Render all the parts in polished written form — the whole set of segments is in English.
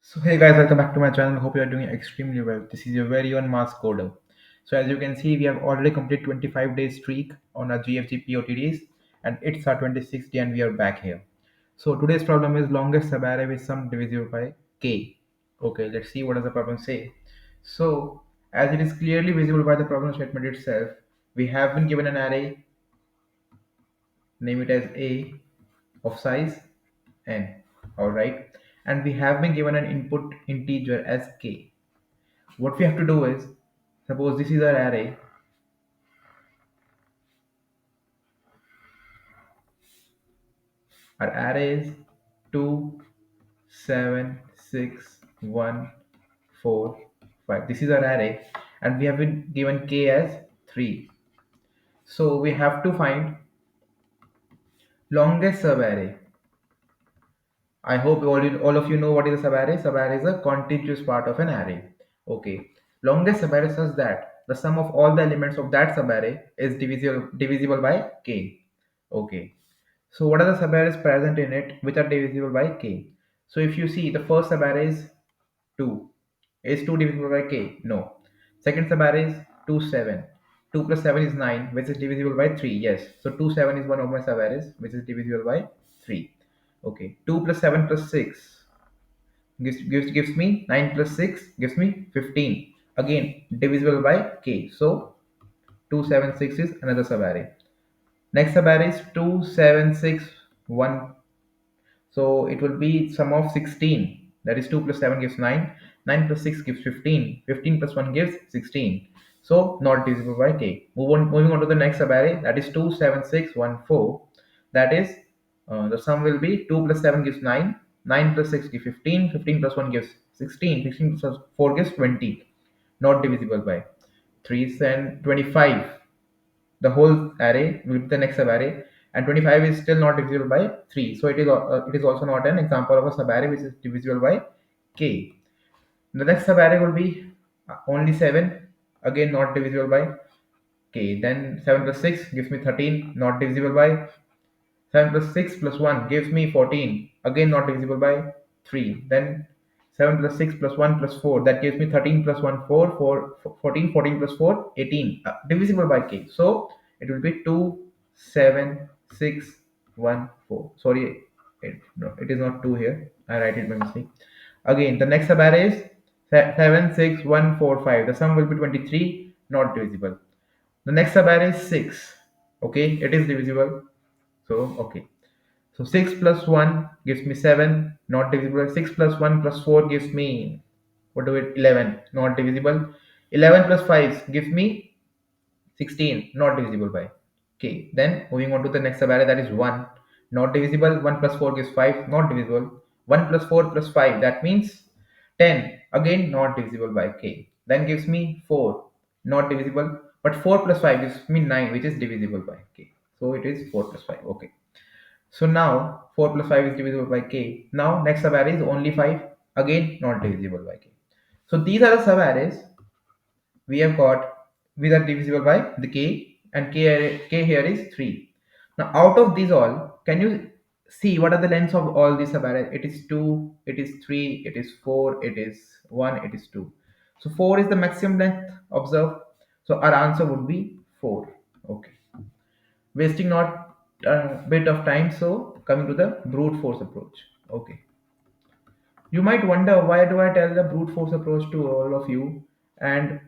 So hey guys, welcome back to my channel. Hope you are doing extremely well. This is your very own mass coder. So as you can see, we have already completed 25 day streak on our GFG POTDs, and it's our 26th day and we are back here. So today's problem is longest subarray with sum divisible by k. Okay, let's see what does the problem say. So as it is clearly visible by the problem statement itself, we have been given an array, name it as a, of size n. Alright, and we have been given an input integer as k. What we have to do is, suppose this is our array. Our array is 2 7 6 1 4 5. This is our array, and we have been given k as 3. So we have to find longest subarray. I hope all of you know what is a subarray. Subarray is a contiguous part of an array. Okay, longest subarray says that the sum of all the elements of that subarray is divisible by k. Okay, so what are the subarrays present in it which are divisible by k? So if you see, the first subarray is 2. Is 2 divisible by k? No. Second subarray is 2 7. 2 plus 7 is 9, which is divisible by 3. Yes. So 2 7 is one of my subarrays which is divisible by 3. Okay. 2 plus 7 plus 6 gives me 9 plus 6 gives me 15. Again, divisible by k. So 276 is another subarray. Next subarray is 2761. So it will be sum of 16. That is 2 plus 7 gives 9. 9 plus 6 gives 15. 15 plus 1 gives 16. So not divisible by k. Moving on to the next subarray. That is 27614. That is the sum will be 2 plus 7 gives 9. 9 plus 6 gives 15. 15 plus 1 gives 16. 16 plus 4 gives 20. Not divisible by 3 and 25. The whole array will be the next subarray, and 25 is still not divisible by 3, so it is also not an example of a subarray which is divisible by k. The next subarray will be only 7, again not divisible by k. Then 7 plus 6 gives me 13, not divisible by 7 plus 6 plus 1 gives me 14. Again, not divisible by 3. Then 7 plus 6 plus 1 plus 4. That gives me 13 plus 1, 14. 14 plus 4, 18. Divisible by k. So it will be 2, 7, 6, 1, 4. Sorry, no, it is not 2 here. I write it by mistake. Again, the next subarray is 7, 6, 1, 4, 5. The sum will be 23, not divisible. The next subarray is 6. Okay, it is divisible. So, okay. So 6 plus 1 gives me 7, not divisible. 6 plus 1 plus 4 gives me, what do it, 11, not divisible. 11 plus 5 gives me 16, not divisible by k. Then moving on to the next subarray, that is 1, not divisible. 1 plus 4 gives 5, not divisible. 1 plus 4 plus 5, that means 10, again not divisible by k. Then gives me 4, not divisible. But 4 plus 5 gives me 9, which is divisible by k. So it is 4 plus 5. Okay. So now 4 plus 5 is divisible by k. Now next subarray is only 5. Again not divisible by k. So these are the subarrays we have got which are divisible by the k, and k here is 3. Now out of these all, can you see what are the lengths of all these subarrays? It is 2, it is 3, it is 4, it is 1, it is 2. So 4 is the maximum length observed. So our answer would be 4. Okay, wasting not a bit of time. So coming to the brute force approach. Okay, you might wonder, why do I tell the brute force approach to all of you, and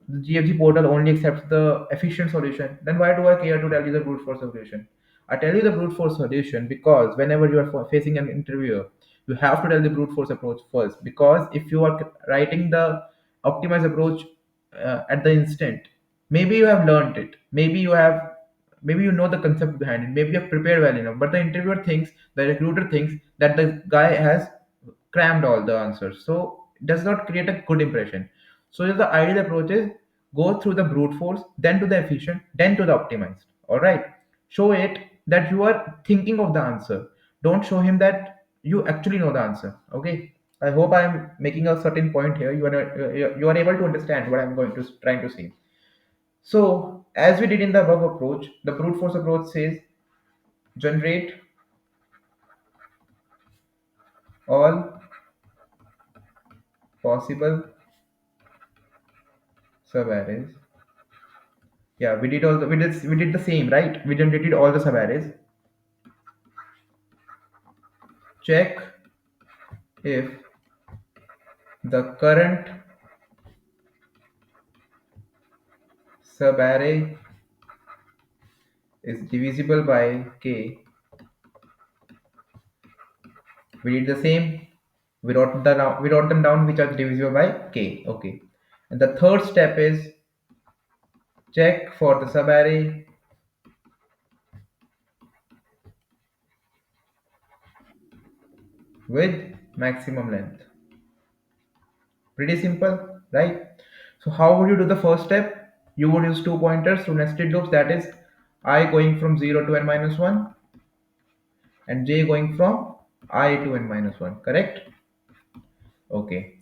the GFG portal only accepts the efficient solution? Then why do I care to tell you the brute force solution? I tell you the brute force solution because whenever you are facing an interviewer, you have to tell the brute force approach first. Because if you are writing the optimized approach at the instant, maybe you have learned it, maybe you know the concept behind it, maybe you have prepared well enough, but the interviewer thinks, the recruiter thinks that the guy has crammed all the answers, so it does not create a good impression. So the ideal approach is go through the brute force, then to the efficient, then to the optimized. All right, show it that you are thinking of the answer, don't show him that you actually know the answer. Okay, I hope I'm making a certain point here. You are able to understand what I'm going to trying to say. So as we did in the above approach, the brute force approach says generate all possible subarrays. Yeah, we did all the we did the same, right? We generated all the subarrays. Check if the current subarray is divisible by k. We did the same. We wrote them down which are divisible by k. Okay. And the third step is check for the subarray with maximum length. Pretty simple, right? So how would you do the first step? You would use two pointers to nested loops, that is I going from 0 to n minus 1 and j going from I to n minus 1, correct? Okay.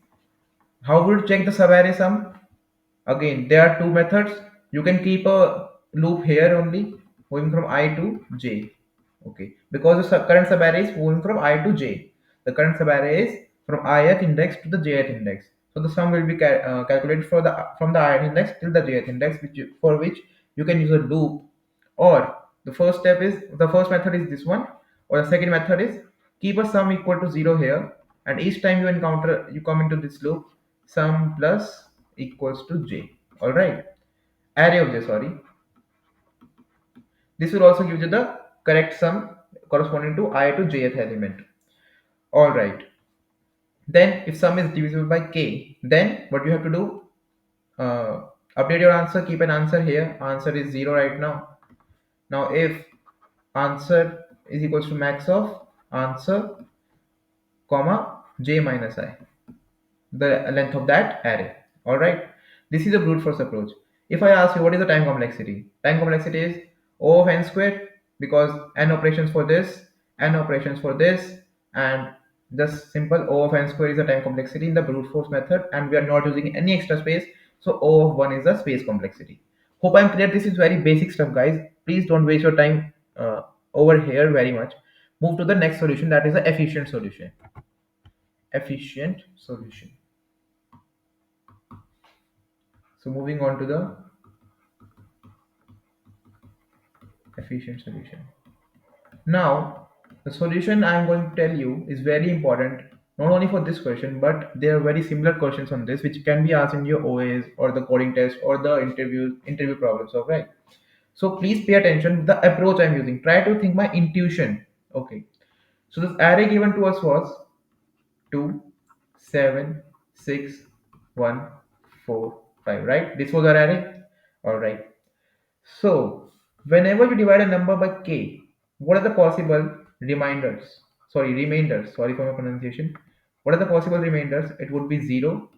How would you check the subarray sum? Again, there are two methods. You can keep a loop here only, going from I to j. Okay, because the current subarray is moving from I to j. The current subarray is from ith index to the jth index. So the sum will be calculated for the from the ith index till the jth index, for which you can use a loop. Or the first method is this one, or the second method is keep a sum equal to 0 here, and each time you come into this loop, sum plus equals to j. All right, array of j. Sorry, this will also give you the correct sum corresponding to I to jth element. All right. Then if sum is divisible by k, then what you have to do? Uh, Update your answer. Keep an answer here. Answer is 0 right now. Now if answer is equals to max of answer, comma j minus I, the length of that array. All right. This is a brute force approach. If I ask you what is the time complexity is O of n squared, because n operations for this, n operations for this, and just simple O of n squared is the time complexity in the brute force method, and we are not using any extra space. So O of 1 is the space complexity. Hope I'm clear. This is very basic stuff, guys. Please don't waste your time over here very much. Move to the next solution, that is the efficient solution. Efficient solution. So moving on to the efficient solution. Now, the solution I am going to tell you is very important, not only for this question, but there are very similar questions on this which can be asked in your OAs or the coding test or the interview problems. Okay. So please pay attention to the approach I'm using. Try to think my intuition. Okay. So this array given to us was 2, 7, 6, 1, 4, 5. Right? This was our array. Alright. So, whenever you divide a number by k, what are the possible reminders? Sorry, remainders. Sorry for my pronunciation. What are the possible remainders? It would be 0,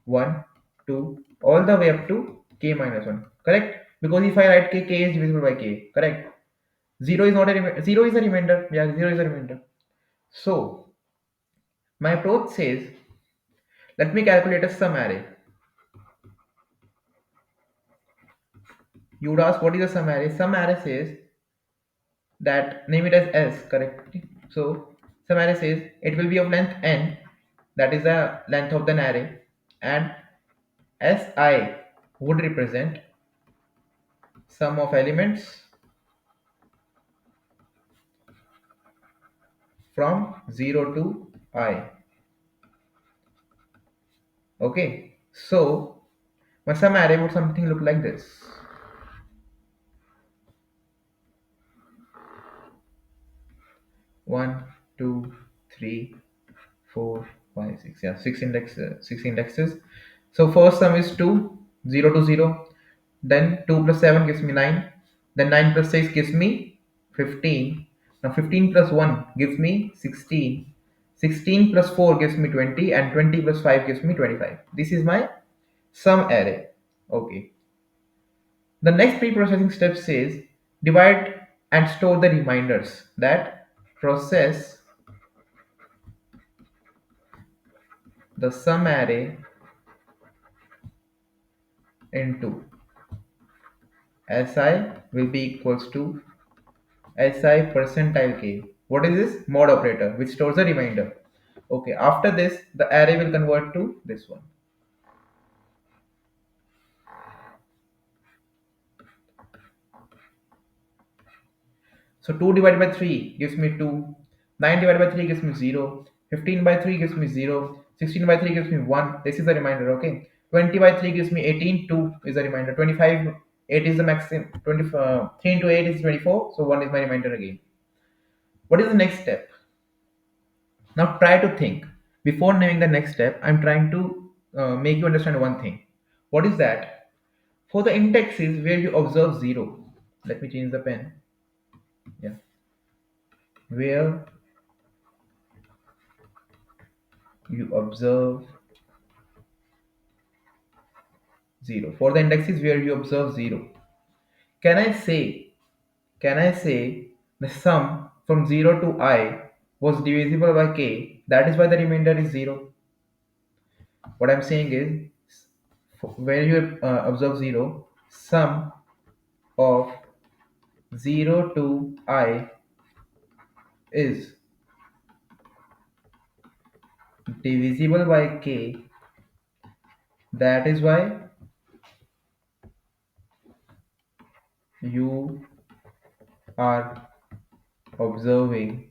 1, 2, all the way up to k minus 1. Correct? Because if I write k is divisible by k. Correct? 0 is not a 0 is a remainder. Yeah, 0 is a remainder. So, my approach says, let me calculate a sum array. You would ask, what is a sum array? Sum array says that name it as S, correct? So some array says it will be of length n, that is the length of the array, and Si would represent sum of elements from 0 to I. Okay, so my sum array would something look like this. One, two, three, 4, 5, 6. Yeah, six indexes. So first sum is 2, 0 to 0. Then 2 plus 7 gives me 9. Then 9 plus 6 gives me 15. Now 15 plus 1 gives me 16. 16 plus 4 gives me 20. And 20 plus 5 gives me 25. This is my sum array. Okay. The next pre-processing step says divide and store the reminders. That process the sum array into Si will be equals to Si percentile k. What is this? Mod operator, which stores a remainder. Okay, after this, the array will convert to this one. So 2 divided by 3 gives me 2. 9 divided by 3 gives me 0. 15 by 3 gives me 0. 16 by 3 gives me 1. This is the remainder, okay? 20 by 3 gives me 18. 2 is the remainder. 25, 8 is the maximum. 20, 3 into 8 is 24. So 1 is my remainder again. What is the next step? Now try to think. Before naming the next step, I'm trying to make you understand one thing. What is that? For the indexes where you observe 0, let me change the pen. Yeah. Where you observe 0. For the indexes where you observe 0, can I say, can I say the sum from 0 to I was divisible by k? That is why the remainder is 0. What I'm saying is, where you observe 0, sum of 0 to I is divisible by k. That is why you are observing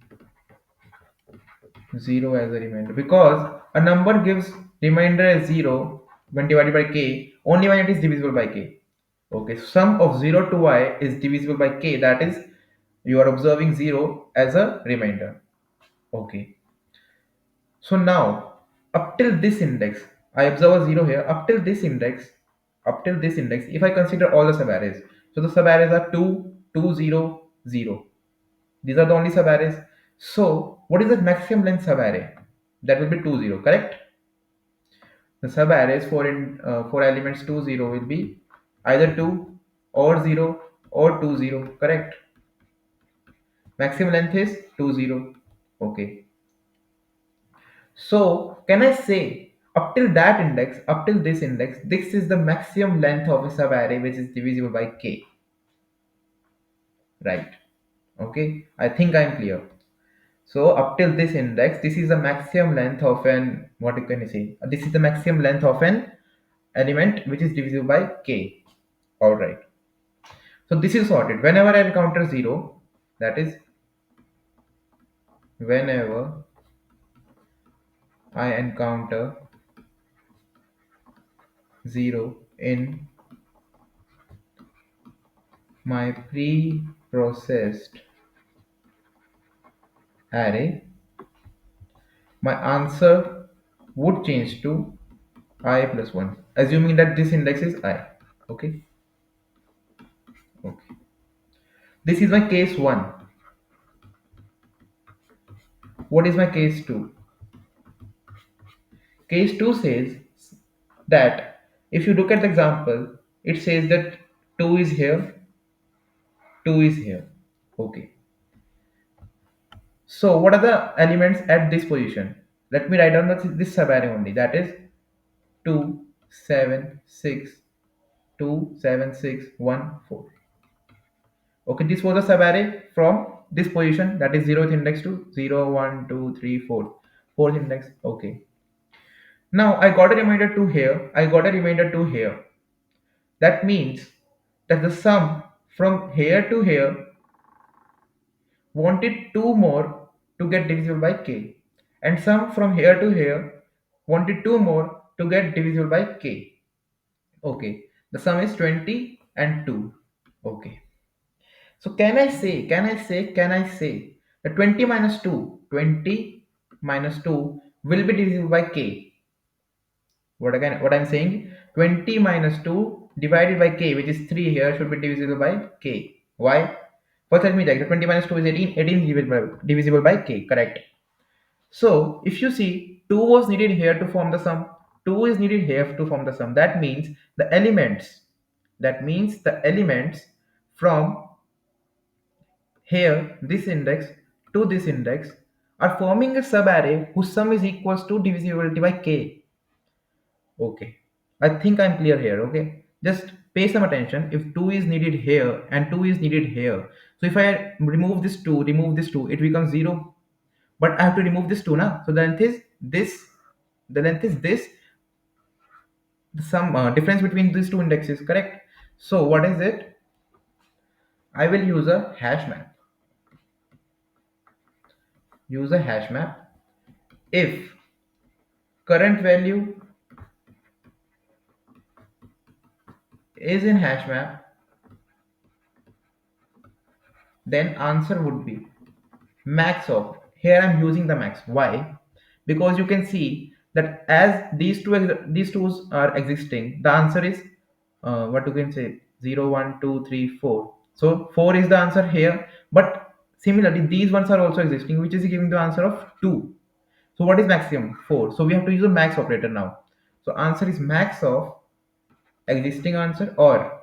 0 as a remainder, because a number gives remainder as 0 when divided by k only when it is divisible by k. Okay, so sum of 0 to y is divisible by k, that is you are observing 0 as a remainder. Okay, so now up till this index I observe a 0 here. Up till this index if I consider all the subarrays, so the subarrays are 2, 2, 0, 0. These are the only subarrays. So what is the maximum length subarray? That will be 2, 0, correct? The subarrays for elements 2, 0 will be either 2 or 0 or 2, 0, correct? Maximum length is 2, 0. Okay. So can I say up till that index, up till this index, this is the maximum length of a subarray which is divisible by k, right? Okay. I think I'm clear. So up till this index, this is the maximum length of an, what can you say? This is the maximum length of an element which is divisible by k. All right. So this is sorted. Whenever I encounter 0, that is whenever I encounter 0 in my pre-processed array, my answer would change to I plus 1, assuming that this index is I. Okay. Okay. This is my case 1. What is my case 2? Case 2 says that if you look at the example, it says that 2 is here, 2 is here. Okay. So what are the elements at this position? Let me write down this subarray only. That is 2, 7, 6, 2, 7, 6, 1, 4. Okay, this was a subarray from this position, that is 0th index to 0, 1, 2, 3, 4. Fourth index. Okay. Now I got a remainder 2 here. I got a remainder 2 here. That means that the sum from here to here wanted 2 more to get divisible by k, and sum from here to here wanted 2 more to get divisible by k. Okay, the sum is 20 and 2. Okay, so can I say that 20 minus 2, 20 minus 2 will be divisible by k. What I'm saying, 20 minus 2 divided by k, which is 3 here, should be divisible by k. Why? First let me check. The 20 minus 2 is 18. 18 is divisible by k, correct? So if you see, 2 was needed here to form the sum. 2 is needed here to form the sum. That means the elements from here, this index, to this index, are forming a subarray whose sum is equals to divisibility by k. Okay, I think I'm clear here. Okay, just pay some attention. If 2 is needed here and 2 is needed here, so if I remove this 2, it becomes 0. But I have to remove this 2 now. So then it is this, the length is this, some difference between these two indexes, correct? So what is it? I will use a hash map. Use a hash map if current value is in hash map, then answer would be max of. Here I'm using the max. Why? Because you can see that as these twos are existing, the answer is what you can say, 0 1 2 3 4. So 4 is the answer here, but similarly these ones are also existing, which is giving the answer of 2. So what is maximum? 4. So we have to use a max operator now. So answer is max of existing answer, or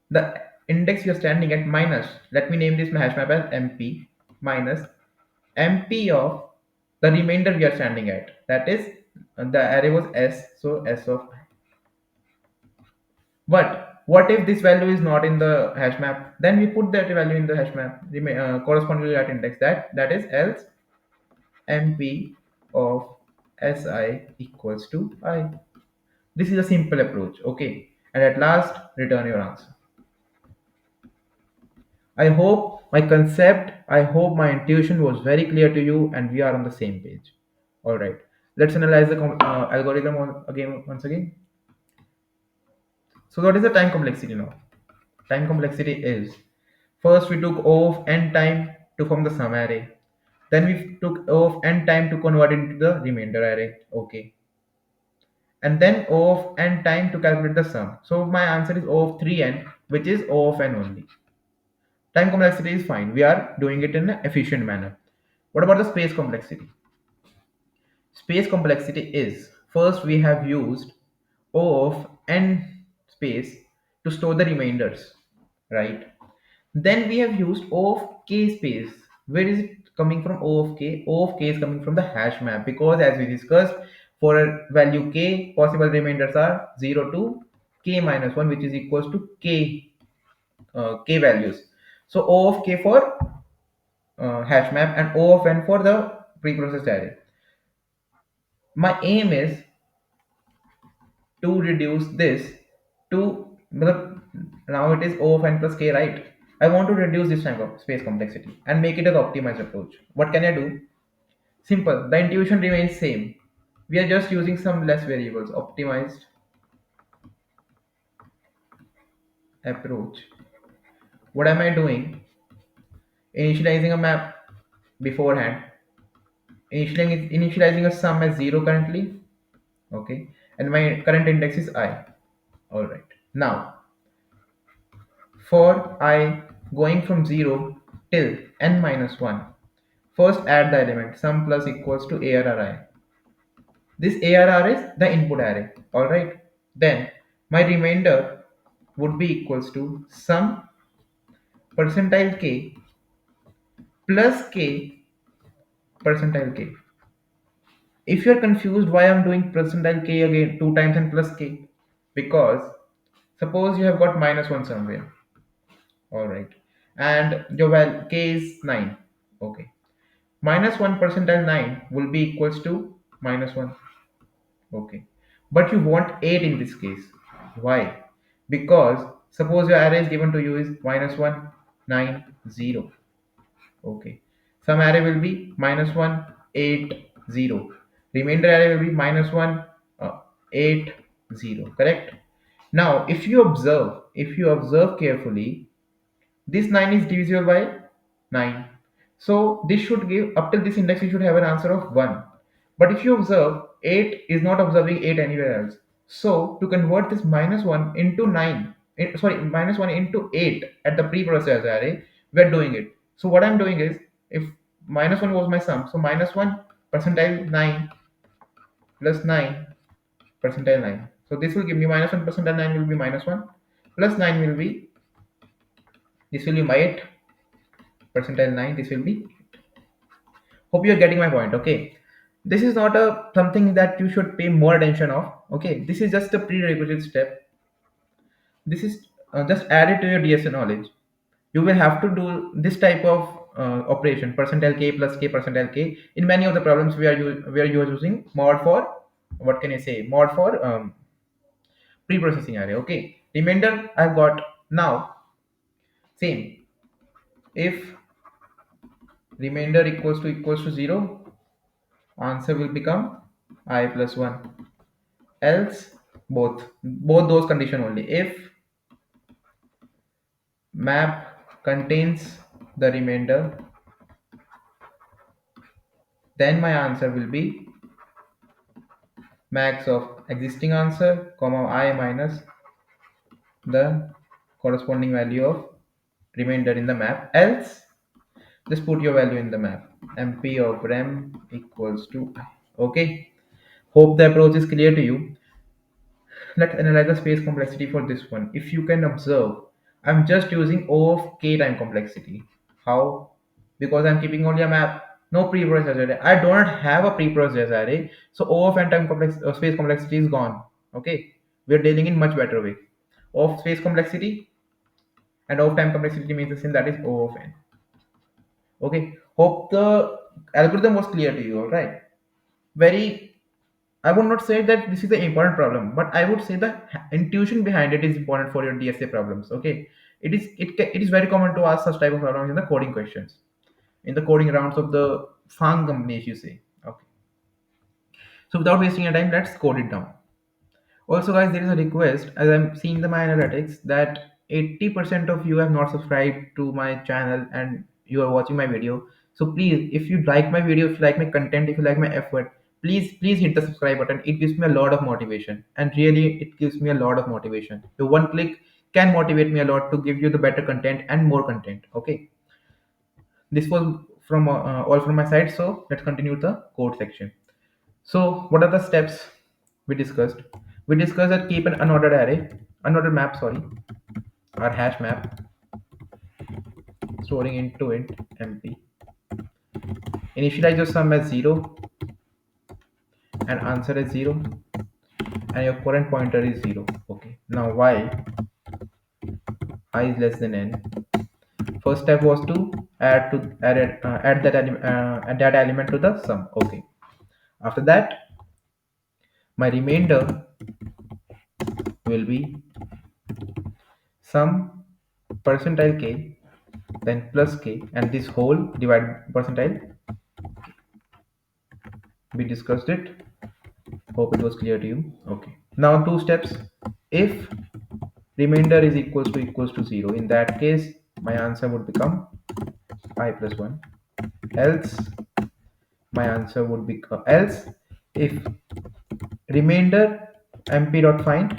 the index you're standing at minus, let me name this hash map as mp, minus mp of the remainder we are standing at, that is the array was s, so s of I. But what if this value is not in the hash map? Then we put that value in the hash map corresponding to that index, that is else mp of si equals to I. This is a simple approach, okay? And at last return your answer. I hope my concept, I hope my intuition was very clear to you and we are on the same page. All right, let's analyze the algorithm again once again. So what is the time complexity now? Time complexity is, first we took O of n time to form the sum array. Then we took O of n time to convert it into the remainder array. Okay. And then O of n time to calculate the sum. So my answer is O of 3n, which is O of n only. Time complexity is fine. We are doing it in an efficient manner. What about the space complexity? Space complexity is, first we have used O of n space to store the remainders, right? Then we have used O of k space. Where is it coming from? O of k. O of k is coming from the hash map, because as we discussed, for a value k, possible remainders are 0 to k minus 1, which is equals to k k values. So O of k for hash map and O of n for the preprocessed array. My aim is to reduce this to, now it is O of n plus k, right? I want to reduce this time of space complexity and make it an optimized approach. What can I do? Simple, the intuition remains same. We are just using some less variables. Optimized approach. What am I doing? Initializing a map beforehand, initializing a sum as 0 currently, okay, and my current index is I. All right, now for I going from 0 till n minus 1, first add the element sum plus equals to arri. This arr is the input array. All right, then my remainder would be equals to sum percentile k plus k percentile k. If you're confused why I'm doing percentile k again two times and plus k, because suppose you have got minus 1 somewhere, all right, and your value k is 9, okay, minus 1 percentile 9 will be equals to minus 1, okay, but you want 8 in this case. Why? Because suppose your array is given to you is minus 1 9 0, okay, some array will be minus 1 8 0, remainder array will be minus 1 8 0, correct? Now if you observe carefully, this 9 is divisible by 9. So this should give, up till this index, you should have an answer of 1. But if you observe, 8 is not observing 8 anywhere else. So to convert this minus 1 into 9, sorry, minus 1 into 8 at the preprocessed array, we are doing it. So what I'm doing is, if minus 1 was my sum, so minus 1 percentile 9 plus 9 percentile 9. So this will give me minus 1 percentile 9 will be minus 1 plus 9 will be, this will be my 8 percentile 9, this will be. Hope you're getting my point, okay? This is not a something that you should pay more attention of, okay? This is just a prerequisite step. This is just added to your DSA knowledge. You will have to do this type of operation percentile k plus k percentile k. In many of the problems we are using mod for, what can I say, mod for pre-processing array. Okay, remainder I've got. Now same, if remainder equals to 0, answer will become I plus 1. Else, both those condition only. If map contains the remainder, then my answer will be max of existing answer comma I minus the corresponding value of remainder in the map. Else, just put your value in the map. MP of rem equals to I. Okay, hope the approach is clear to you. Let's analyze the space complexity for this one. If you can observe, I'm just using O of k time complexity. How? Because I'm keeping only a map, no pre-processed array. I don't have a pre-processed array, so O of n time space complexity is gone. Okay, we're dealing in much better way. O of space complexity and O of time complexity means the same. That is O of n. Okay, hope the algorithm was clear to you. All right, very, I would not say that this is the important problem, but I would say the intuition behind it is important for your DSA problems. Okay, it is very common to ask such type of problems in the coding questions, in the coding rounds of the farm companies. You say, okay. So without wasting your time, let's code it down. Also, guys, there is a request as I'm seeing the my analytics that 80% of you have not subscribed to my channel and you are watching my video. So please, if you like my video, if you like my content, if you like my effort, please hit the subscribe button. It gives me a lot of motivation, and really, it gives me a lot of motivation. Your one click can motivate me a lot to give you the better content and more content. Okay, this was from all from my side. So let's continue the code section. So, what are the steps we discussed? We discussed that keep an unordered array, unordered map, sorry, or hash map, storing into int MP. Initialize your sum as 0 and answer as 0, and your current pointer is 0. Okay. Now, why I is less than n? First step was to add that element to the sum. Okay. After that, my remainder will be sum percentile k, then plus k, and this whole divided percentile. We discussed it, hope it was clear to you. Okay, now two steps. If remainder is equals to 0, in that case my answer would become I plus 1. Else, my answer would be else if remainder mp dot find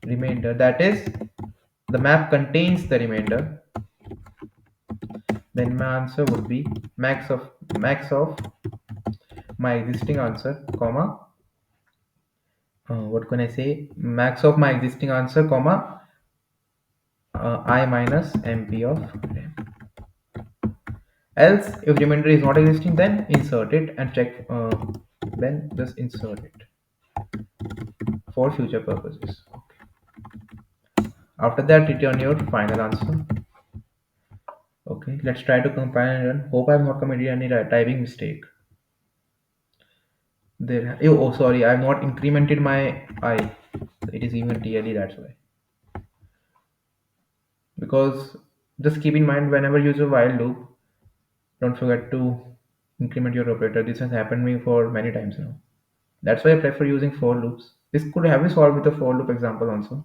remainder, that is the map contains the remainder, then my answer would be max of my existing answer comma what can I say, max of my existing answer comma I minus mp of rem. Else, if remainder is not existing, then insert it and check, then just insert it for future purposes. Okay. After that, return your final answer. Okay, let's try to compile and run. Hope I have not committed any typing mistake. There, oh sorry, I have not incremented my I. It is even TLE, that's why. Because just keep in mind, whenever you use a while loop, don't forget to increment your operator. This has happened to me for many times now. That's why I prefer using for loops. This could have been solved with a for loop example also.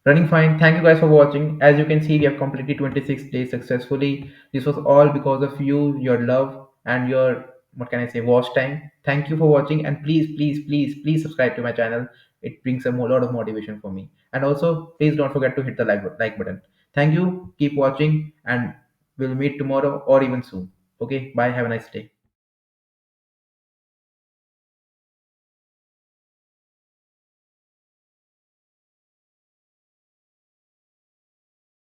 Running fine. Thank you guys for watching. As you can see, we have completed 26 days successfully. This was all because of you, your love, and your, what can I say, watch time. Thank you for watching, and please subscribe to my channel. It brings a lot of motivation for me. And also, please don't forget to hit the like button. Thank you. Keep watching, and we'll meet tomorrow or even soon. Okay. Bye. Have a nice day.